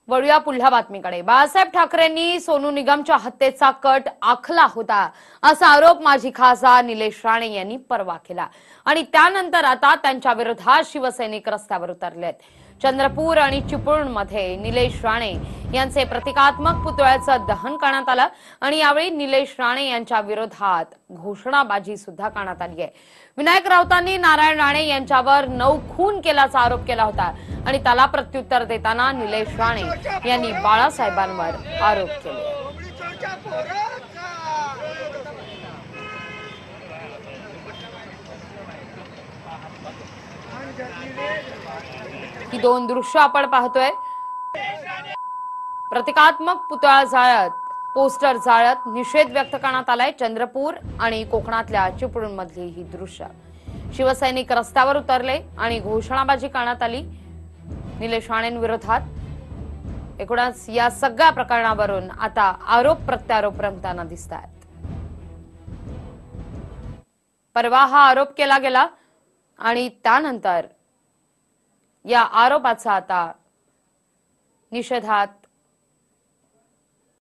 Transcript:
वळूया पुढल्या बातमीकडे। बाळासाहेब ठाकरेंनी सोनू निगमच्या हत्येचा कट आखला होता असा आरोप माजी खासदार निलेश राणे यांनी परवा केला आणि त्यानंतर आता त्यांच्या विरोधात शिवसैनिक रस्त्यावर उतरलेत। चंद्रपूर आणि चिपळूणमध्ये निलेश राणे यांचे प्रतिकात्मक पुतळ्याचं दहन करण्यात आलं आणि यावेळी निलेश राणे यांच्या विरोधात घोषणाबाजी सुद्धा करण्यात आली आहे। विनायक राऊतांनी नारायण राणे यांच्यावर 9 खून केल्याचा आरोप केला होता आणि त्याला प्रत्युत्तर देताना निलेश राणे यांनी बाळासाहेबांवर आरोप केले। ही 2 दृश्य आपण पाहतोय। प्रतिकात्मक पुतळा जाळत, पोस्टर जाळत निषेध व्यक्त करण्यात आलाय। चंद्रपूर आणि कोकणातल्या चिपळूणमधली ही दृश्य। शिवसैनिक रस्त्यावर उतरले आणि घोषणाबाजी करण्यात आली निलेश राणेंविरोधात। एकूणच या सगळ्या प्रकरणावरून आता आरोप प्रत्यारोप रंगताना दिसतात। परवा हा आरोप केला गेला आणि त्यानंतर या आरोपाचा आता निषेधात